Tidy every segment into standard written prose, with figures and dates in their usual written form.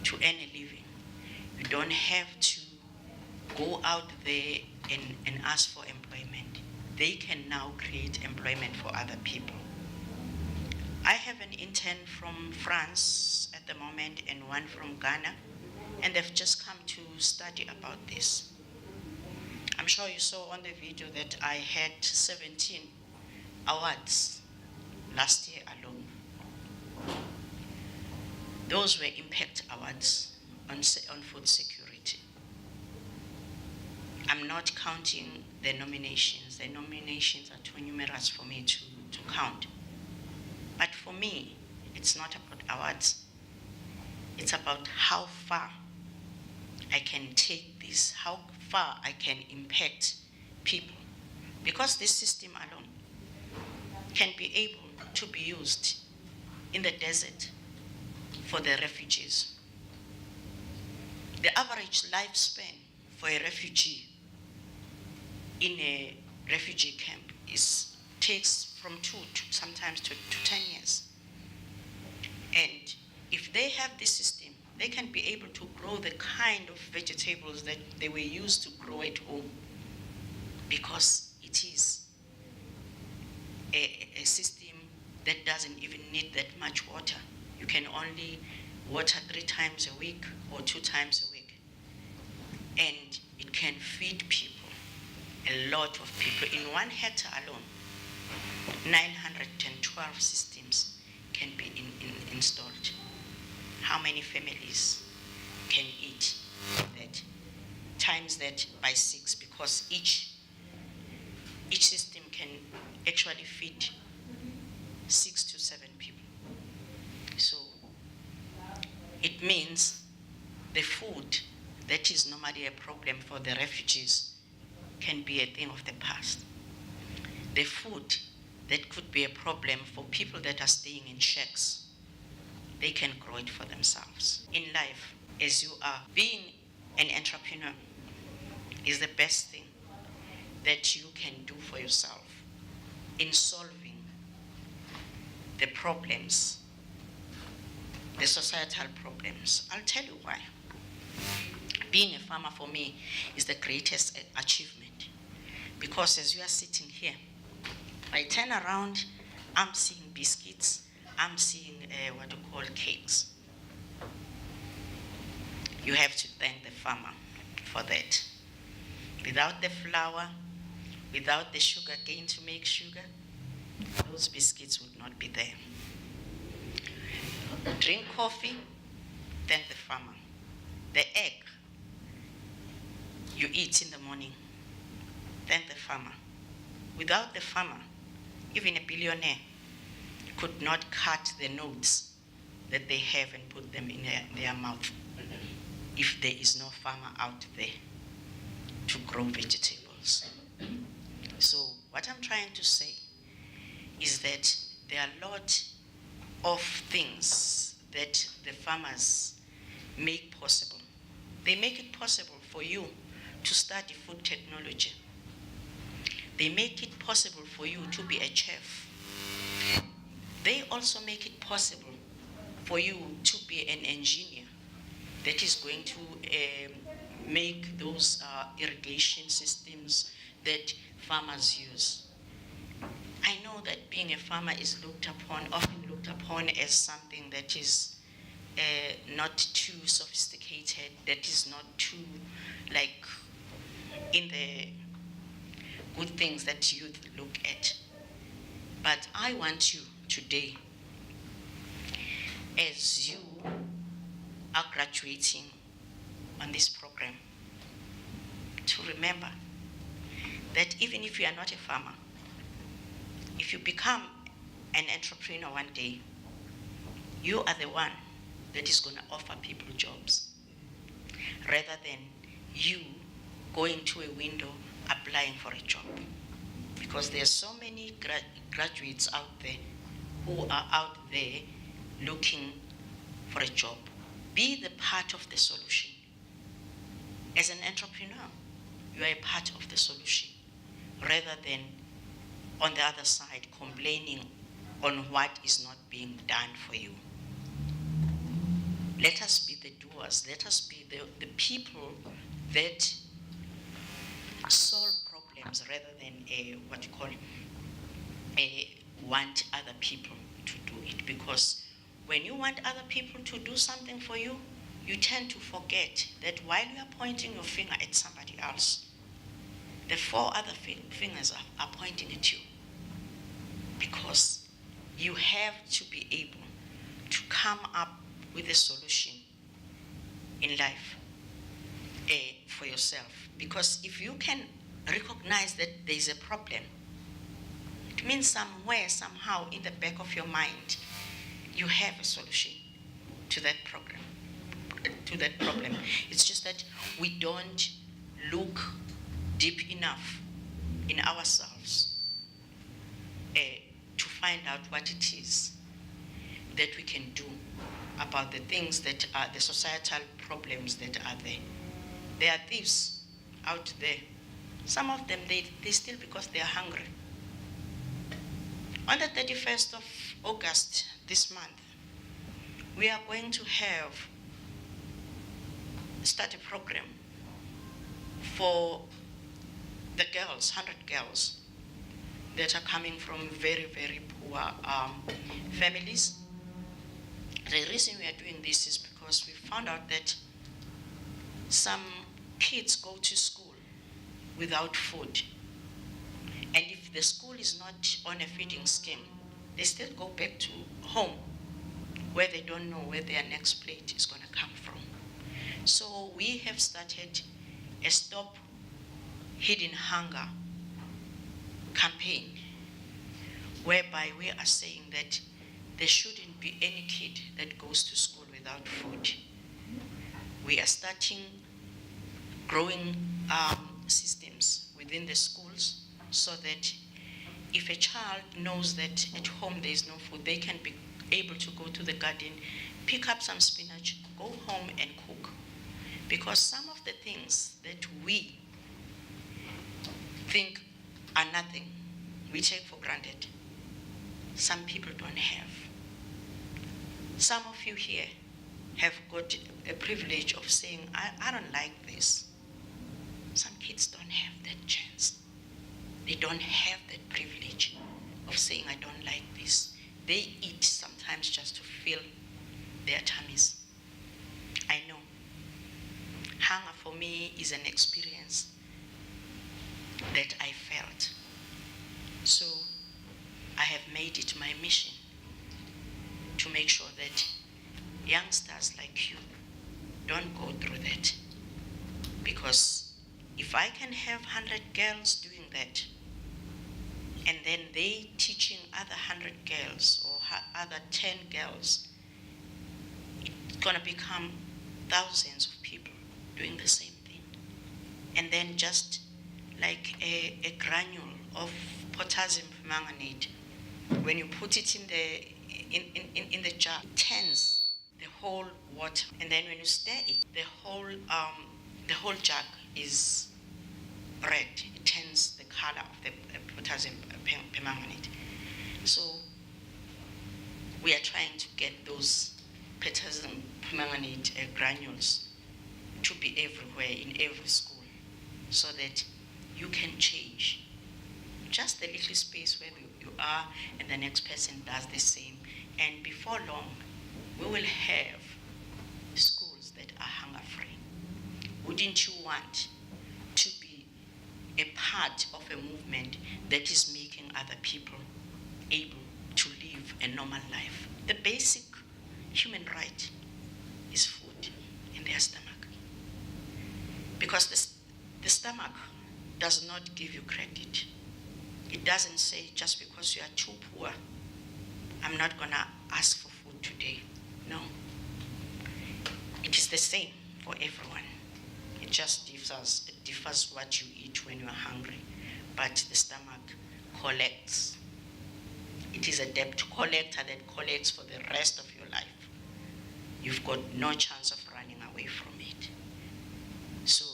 to earn a living. You don't have to go out there and ask for employment. They can now create employment for other people. I have an intern from France at the moment and one from Ghana, and they've just come to study about this. I'm sure you saw on the video that I had 17 awards last year alone. Those were impact awards on food security. I'm not counting the nominations. The nominations are too numerous for me to count. But for me, it's not about awards. It's about how far I can take this, how far I can impact people. Because this system alone can be able to be used in the desert for the refugees. The average lifespan for a refugee in a refugee camp takes from 2 to sometimes to 10 years. And if they have this system, they can be able to grow the kind of vegetables that they were used to grow at home, because it is a system that doesn't even need that much water. You can only water 3 times a week or 2 times a week. And it can feed people, a lot of people. In 1 hectare alone, 912 systems can be installed. How many families can eat that? Times that by 6, because each system can actually feed 6 to 7 people. So it means the food that is normally a problem for the refugees can be a thing of the past. The food that could be a problem for people that are staying in shacks, they can grow it for themselves. In life, as you are, being an entrepreneur is the best thing that you can do for yourself in solving the problems, the societal problems. I'll tell you why. Being a farmer for me is the greatest achievement, because as you are sitting here, I turn around, I'm seeing biscuits, I'm seeing what you call cakes. You have to thank the farmer for that. Without the flour, without the sugar cane to make sugar, those biscuits would not be there. Drink coffee, thank the farmer. The egg you eat in the morning, thank the farmer. Without the farmer, even a billionaire could not cut the notes that they have and put them in their mouth if there is no farmer out there to grow vegetables. So what I'm trying to say is that there are a lot of things that the farmers make possible. They make it possible for you to study food technology. They make it possible for you to be a chef. They also make it possible for you to be an engineer that is going to make those irrigation systems that farmers use. I know that being a farmer is often looked upon as something that is not too sophisticated, that is not too in the good things that youth look at. But I want you today, as you are graduating on this program, to remember that even if you are not a farmer, if you become an entrepreneur one day, you are the one that is going to offer people jobs, rather than you going to a window applying for a job. Because there are so many graduates out there who are out there looking for a job. Be the part of the solution. As an entrepreneur, you are a part of the solution, rather than on the other side complaining on what is not being done for you. Let us be the doers. Let us be the people that solve problems rather than what you call want other people to do it. Because when you want other people to do something for you, you tend to forget that while you are pointing your finger at somebody else, the four other fingers are pointing at you. Because you have to be able to come up with a solution in life for yourself. Because if you can recognize that there is a problem, it means somewhere, somehow, in the back of your mind, you have a solution to that problem. It's just that we don't look deep enough in ourselves to find out what it is that we can do about the things that are the societal problems that are there. There are thieves out there. Some of them, they steal because they are hungry. On the 31st of August this month, we are going to start a program for the girls, 100 girls that are coming from very, very poor families. The reason we are doing this is because we found out that some kids go to school without food. And if the school is not on a feeding scheme, they still go back to home where they don't know where their next plate is going to come from. So we have started a Stop Hidden Hunger campaign, whereby we are saying that there shouldn't be any kid that goes to school without food. We are starting growing systems within the schools so that if a child knows that at home there is no food, they can be able to go to the garden, pick up some spinach, go home and cook. Because some of the things that we think are nothing, we take for granted, some people don't have. Some of you here have got a privilege of saying, I don't like this. Some kids don't have that chance. They don't have that privilege of saying, I don't like this. They eat sometimes just to fill their tummies. I know. Hunger for me is an experience that I felt. So I have made it my mission to make sure that youngsters like you don't go through that. Because if I can have 100 girls doing that, and then they teaching other 100 girls or other 10 girls, it's going to become thousands of people doing the same thing. And then just like a granule of potassium permanganate, when you put it in the jar, it turns the whole water. And then when you stir it, the whole jug is red. It turns the color of the potassium permanganate. So we are trying to get those potassium permanganate granules to be everywhere in every school, so that you can change just the little space where you are, and the next person does the same. And before long, we will have schools that are hunger-free. Wouldn't you want to be a part of a movement that is making other people able to live a normal life? The basic human right is food in their stomach. Because the stomach does not give you credit. It doesn't say, just because you are too poor, I'm not going to ask for food today. No. It is the same for everyone. It just differs what you eat when you are hungry. But the stomach collects. It is a debt collector that collects for the rest of your life. You've got no chance of running away from it. So,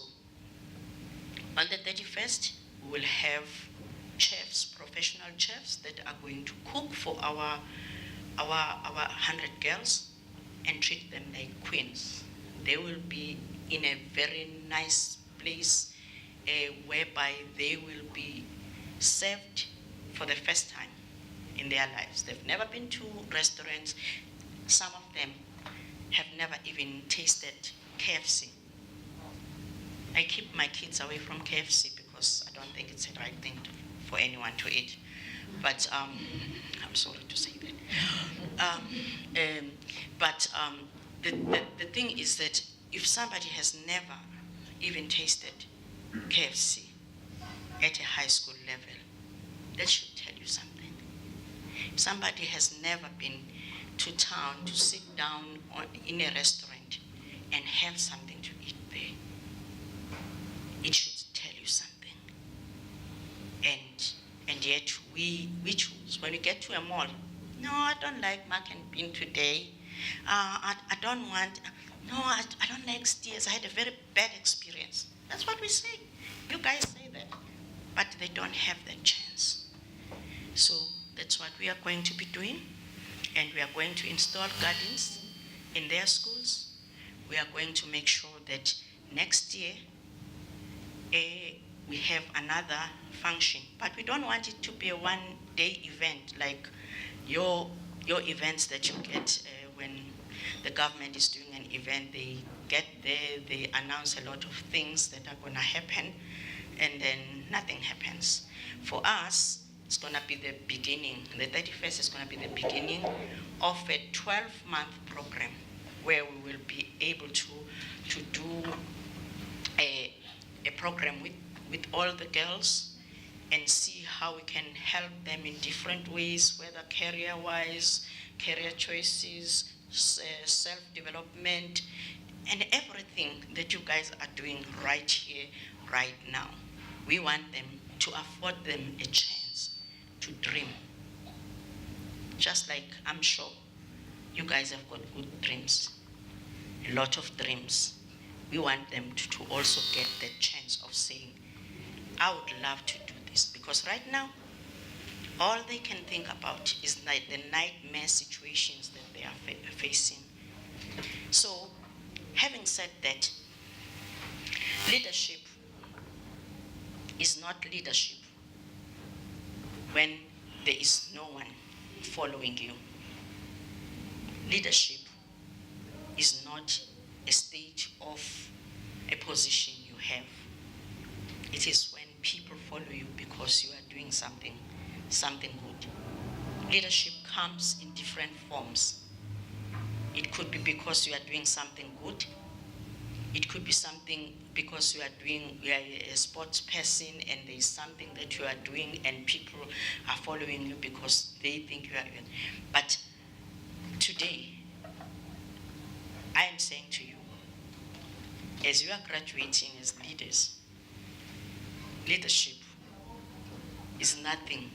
on the 31st, we will have chefs, professional chefs, that are going to cook for our 100 girls and treat them like queens. they will be in a very nice place whereby they will be served for the first time in their lives. They've never been to restaurants. Some of them have never even tasted KFC. I keep my kids away from KFC because I don't think it's the right thing for anyone to eat. But I'm sorry to say that. The thing is that if somebody has never even tasted KFC at a high school level, that should tell you something. If somebody has never been to town to sit down in a restaurant and have something to eat there, it should tell you something. And yet we choose. When we get to a mall, no, I don't like mac and bean today. I don't want, no, I don't like steers. I had a very bad experience. That's what we say. You guys say that. But they don't have that chance. So that's what we are going to be doing. And we are going to install gardens in their schools. We are going to make sure that next year we have another function. But we don't want it to be a one-day event like your events that you get when the government is doing an event. They get there, they announce a lot of things that are going to happen, and then nothing happens. For us, it's going to be the beginning. The 31st is going to be the beginning of a 12-month program where we will be able to do a program with all the girls and see how we can help them in different ways, whether career-wise, career choices, self-development, and everything that you guys are doing right here, right now. We want them to afford them a chance to dream. Just like I'm sure you guys have got good dreams, a lot of dreams. We want them to also get the chance of saying, I would love to do this, because right now, all they can think about is like the nightmare situations that they are facing. So, having said that, leadership is not leadership when there is no one following you. Leadership is not a state of a position you have. It is when people follow you because you are doing something good. Leadership comes in different forms. It could be because you are doing something good. It could be something because you are a sports person and there is something that you are doing and people are following you because they think you are good. But today, I am saying to you, as you are graduating as leaders, leadership is nothing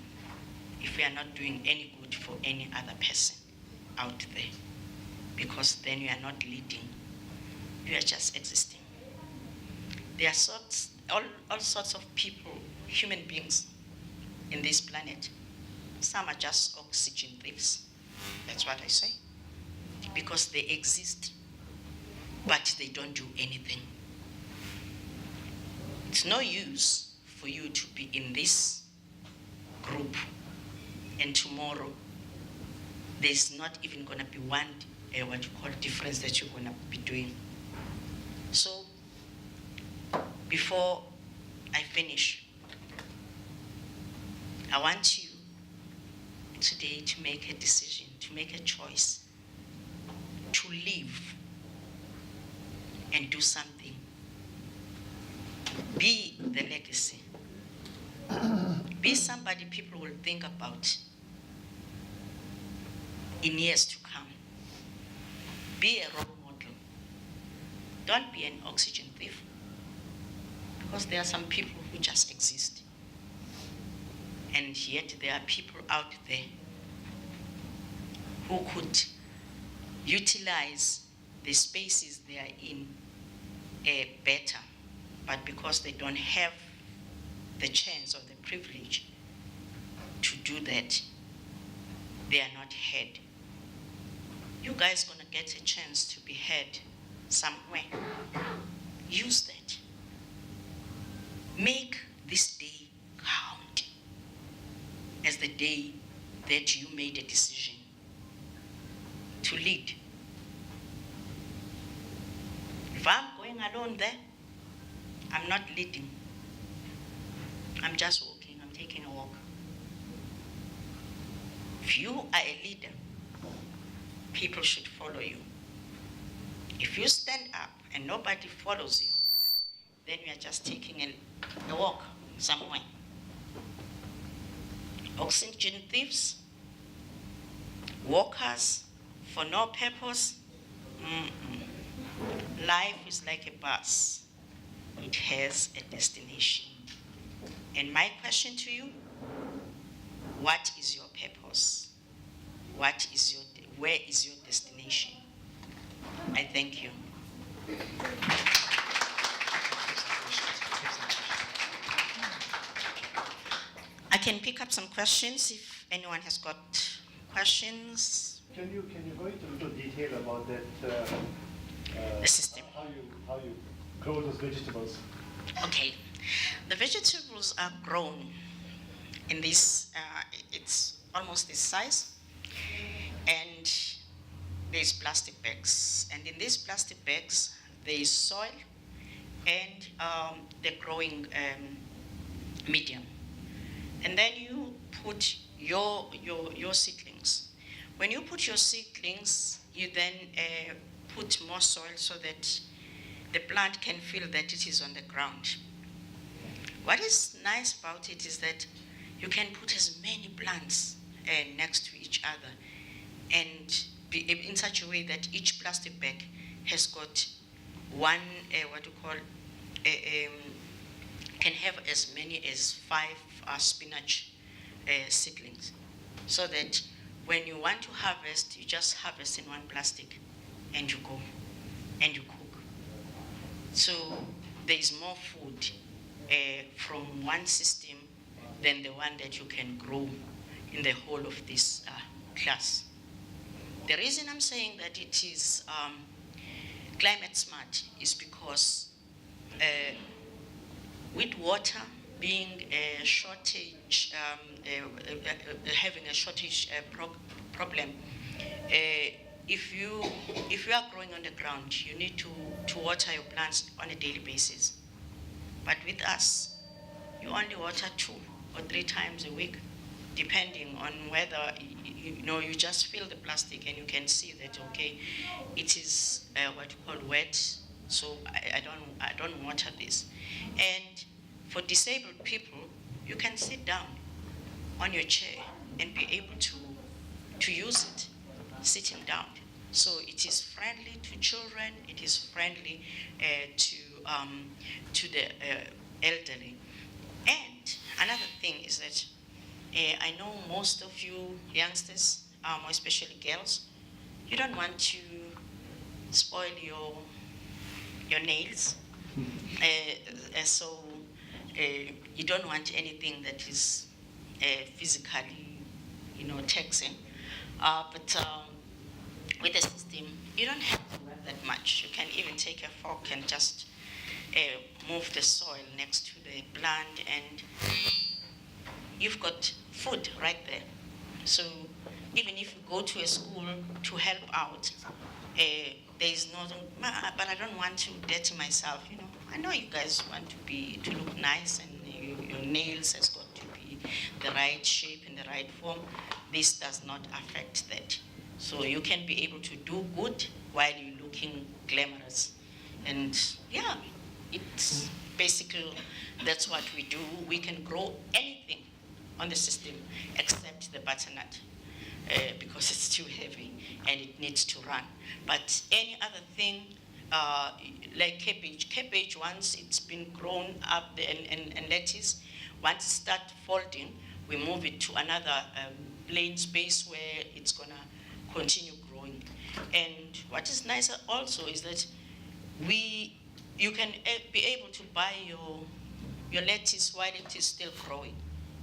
if we are not doing any good for any other person out there, because then you are not leading, you are just existing. There are all sorts of people, human beings in this planet. Some are just oxygen thieves. That's what I say. Because they exist, but they don't do anything. It's no use for you to be in this group and tomorrow there's not even going to be one what you call difference that you're going to be doing. So before I finish, I want you today to make a decision, to make a choice, to live and do something. Be the legacy. Be somebody people will think about in years to come. Be a role model. Don't be an oxygen thief, because there are some people who just exist. And yet there are people out there who could utilize the spaces they are in better, but because they don't have the chance or the privilege to do that, they are not heard. You guys are going to get a chance to be heard somewhere. Use that. Make this day count as the day that you made a decision to lead. If I'm going alone there, I'm not leading. I'm just walking, I'm taking a walk. If you are a leader, people should follow you. If you stand up and nobody follows you, then you are just taking a walk somewhere. Oxygen thieves, walkers for no purpose. Life is like a bus. It has a destination. And my question to you, what is your purpose? Where is your destination? I thank you. I can pick up some questions if anyone has got questions. Can you go into a little detail about that? The system. How you grow those vegetables? Okay, the vegetables are grown in this. It's almost this size, and there's plastic bags, and in these plastic bags there is soil and the growing medium, and then you put your seedlings. When you put your seedlings, you then put more soil so that the plant can feel that it is on the ground. What is nice about it is that you can put as many plants next to each other and be in such a way that each plastic bag has got one, can have as many as 5 spinach seedlings. So that when you want to harvest, you just harvest in one plastic and you go and you cook. So there is more food from one system than the one that you can grow in the whole of this class. The reason I'm saying that it is climate smart is because with water being a shortage, having a shortage problem, if you are growing on the ground, you need to water your plants on a daily basis. But with us, you only water 2 or 3 times a week, depending on whether you just fill the plastic and you can see that it is what you call wet. So I don't water this. And for disabled people, you can sit down on your chair and be able to use it sitting down. So it is friendly to children. It is friendly to the elderly. And another thing is that I know most of you youngsters, more especially girls, you don't want to spoil your nails. So you don't want anything that is physically, taxing. But with the system, you don't have to work that much. You can even take a fork and just move the soil next to the plant, and you've got food right there. So even if you go to a school to help out, there is no, but I don't want to dirty myself. I know you guys want to look nice, and your nails has got to be the right shape and the right form. This does not affect that. So you can be able to do good while you're looking glamorous. And yeah, it's basically, that's what we do. We can grow anything on the system except the butternut because it's too heavy and it needs to run. But any other thing, like cabbage, once it's been grown up, and lettuce, once it starts folding, we move it to another plain space where it's gonna continue growing. And what is nicer also is that you can be able to buy your lettuce while it is still growing,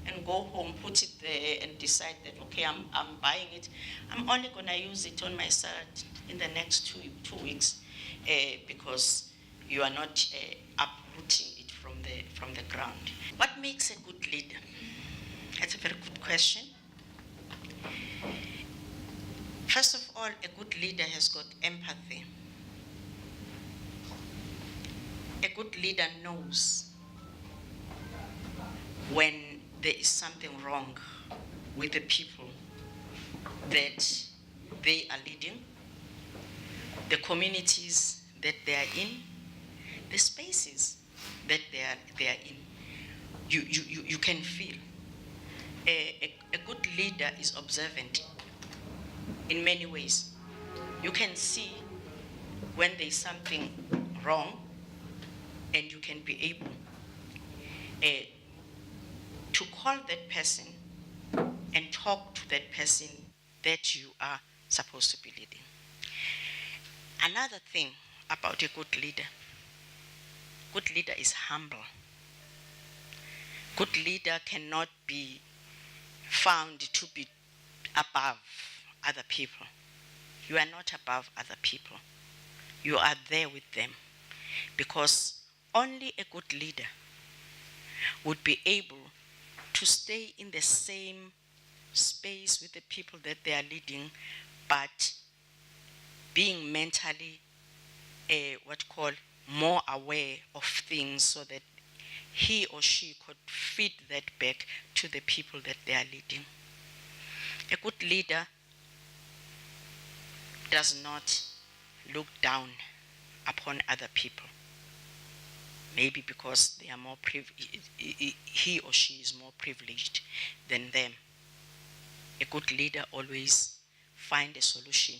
and go home, put it there, and decide that I'm buying it. I'm only gonna use it on my salad in the next two weeks, because you are not uprooting it from the ground. What makes a good leader? That's a very good question. First of all, a good leader has got empathy. A good leader knows when there is something wrong with the people that they are leading, the communities that they are in, the spaces that they are in. You can feel. A good leader is observant in many ways. You can see when there is something wrong, and you can be able to call that person and talk to that person that you are supposed to be leading. Another thing about a good leader is humble. Good leader cannot be found to be above other people. You are not above other people. You are there with them, because only a good leader would be able to stay in the same space with the people that they are leading, but being mentally more aware of things, so that he or she could feed that back to the people that they are leading. A good leader does not look down upon other people. Maybe because they are more he or she is more privileged than them. A good leader always finds a solution.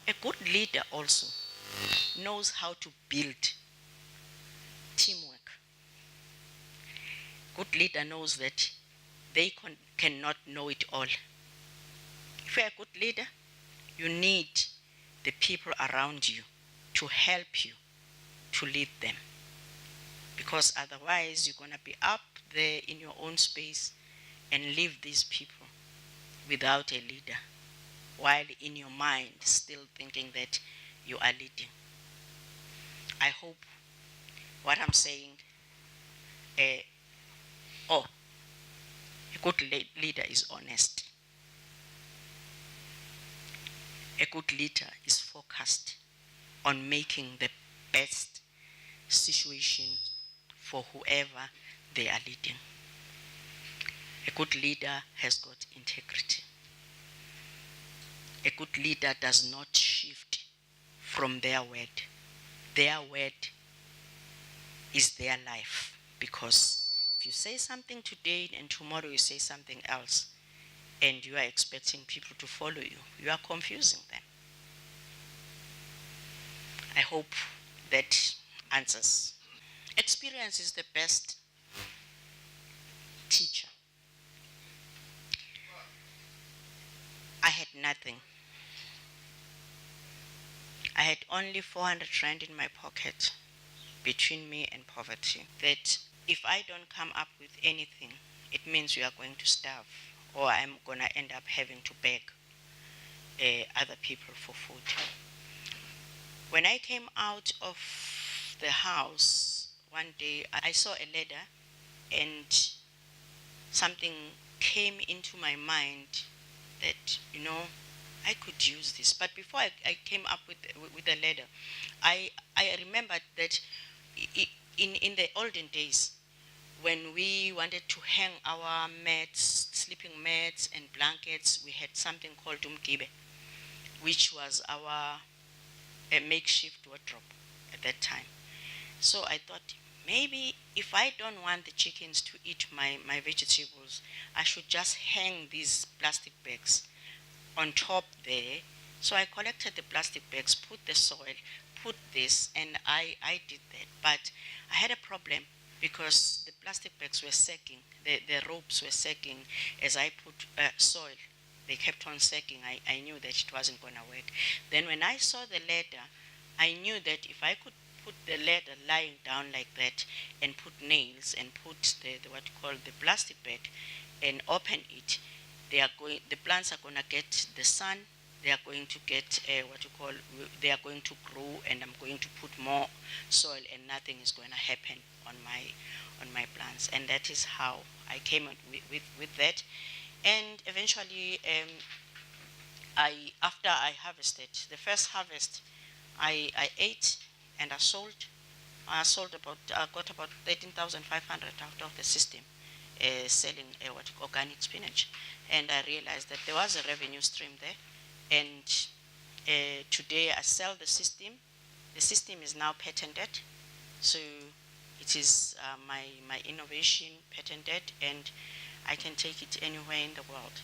A good leader also knows how to build teamwork. Good leader knows that they cannot know it all. If you're a good leader, you need the people around you to help you to lead them. Because otherwise you're going to be up there in your own space and leave these people without a leader, while in your mind still thinking that you are leading. I hope what I'm saying, a good leader is honest. A good leader is focused on making the best situation for whoever they are leading. A good leader has got integrity. A good leader does not shift from their word. Their word is their life, because if you say something today and tomorrow you say something else, and you are expecting people to follow you, you are confusing them. I hope that answers. Experience is the best teacher. I had nothing. I had only 400 rand in my pocket, between me and poverty. That if I don't come up with anything, it means we are going to starve, or I'm going to end up having to beg other people for food. When I came out of the house one day, I saw a ladder, and something came into my mind that, I could use this. But before I came up with the ladder, I remembered that in the olden days, when we wanted to hang our mats, sleeping mats and blankets, we had something called umgibe, which was our makeshift wardrobe at that time. So I thought, maybe if I don't want the chickens to eat my vegetables, I should just hang these plastic bags on top there. So I collected the plastic bags, put the soil, put this, and I did that. But I had a problem, because the plastic bags were sagging, the ropes were sagging as I put soil. They kept on sagging. I knew that it wasn't going to work. Then when I saw the ladder, I knew that if I could put the ladder lying down like that, and put nails, and put the plastic bag, and open it, the plants are going to get the sun, they are going to get they are going to grow, and I'm going to put more soil, and nothing is going to happen on my plants. And that is how I came up with that. And eventually, after I harvested the first harvest, I ate and I sold about, I got about 13,500 out of the system, selling organic spinach. And I realized that there was a revenue stream there. And today I sell the system. The system is now patented. So it is my innovation patented, and I can take it anywhere in the world.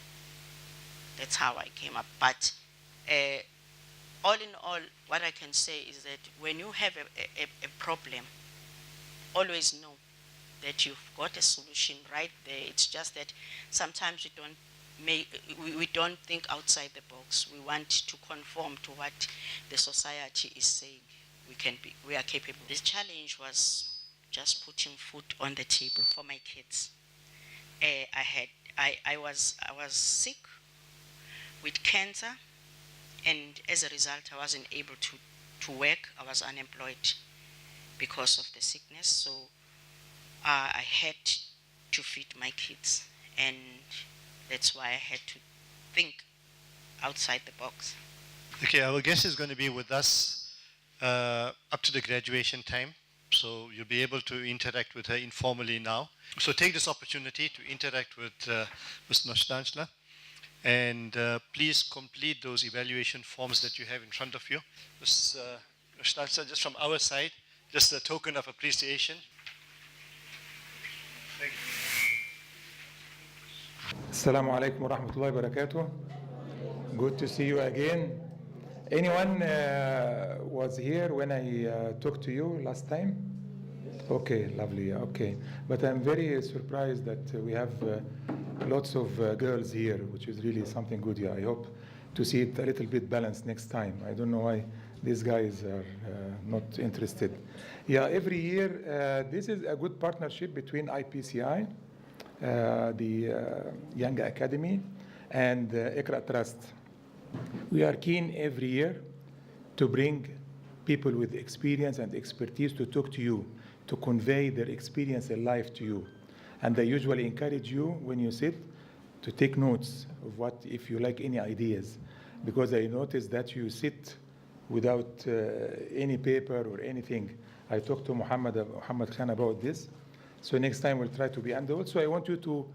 That's how I came up. But uh, all in all, what I can say is that when you have a problem, always know that you've got a solution right there. It's just that sometimes we don't think outside the box. We want to conform to what the society is saying we are capable. The challenge was just putting food on the table for my kids. I was sick with cancer, and as a result, I wasn't able to work. I was unemployed because of the sickness. So I had to feed my kids, and that's why I had to think outside the box. Okay, our guest is going to be with us up to the graduation time. So you'll be able to interact with her informally now. So take this opportunity to interact with Ms. Noshtanchla. And please complete those evaluation forms that you have in front of you. Ms. Noshtanchla, just from our side, just a token of appreciation. Thank you. Assalamu alaikum wa rahmatullahi wa barakatuh. Good to see you again. Anyone was here when I talked to you last time? Okay, lovely. Okay, but I'm very surprised that we have lots of girls here, which is really something good. Yeah, I hope to see it a little bit balanced next time. I don't know why these guys are not interested. Yeah, every year this is a good partnership between IPCI, the Young Academy, and Iqraa Trust. We are keen every year to bring people with experience and expertise to talk to you, to convey their experience in life to you. And I usually encourage you, when you sit, to take notes of what, if you like any ideas, because I noticed that you sit without any paper or anything. I talked to Muhammad Khan about this. So next time we'll try to be, and also I want you to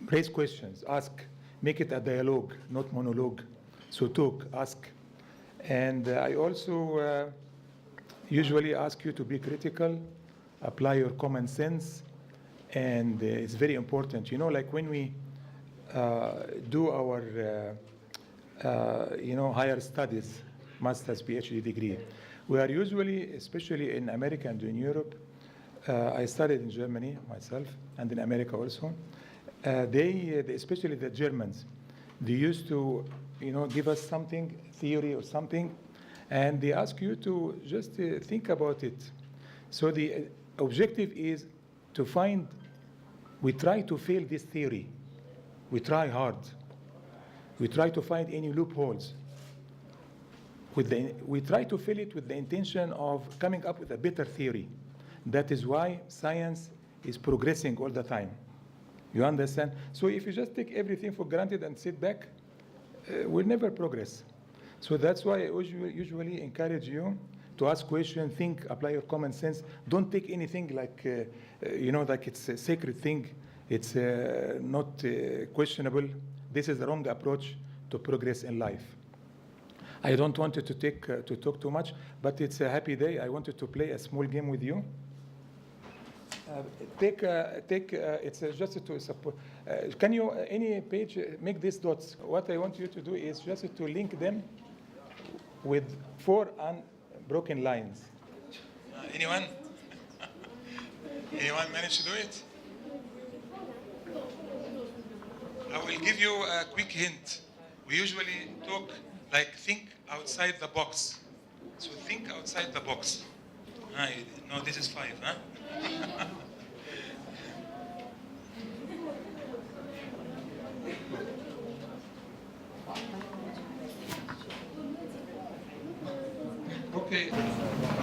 raise questions, ask, make it a dialogue, not monologue. So talk, ask. And I also usually ask you to be critical, apply your common sense, and it's very important. You know, like when we do our, higher studies, master's, PhD degree, we are usually, especially in America and in Europe, I studied in Germany myself, and in America also. They, especially the Germans, they used to, give us something, theory or something, and they ask you to just think about it. So the objective is to find, we try to fail this theory. We try hard. We try to find any loopholes. We try to fill it with the intention of coming up with a better theory. That is why science is progressing all the time. You understand? So if you just take everything for granted and sit back, we'll never progress. So that's why I usually encourage you to ask questions, think, apply your common sense. Don't take anything like, like it's a sacred thing. It's not questionable. This is the wrong approach to progress in life. I don't want you to talk too much, but it's a happy day. I wanted to play a small game with you. It's just to support. Can you, any page, make these dots? What I want you to do is just to link them with 4 unbroken lines. Anyone? Anyone manage to do it? I will give you a quick hint. We usually talk like think outside the box. So think outside the box. No, this is 5, huh?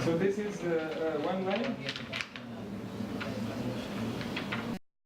So this is one line.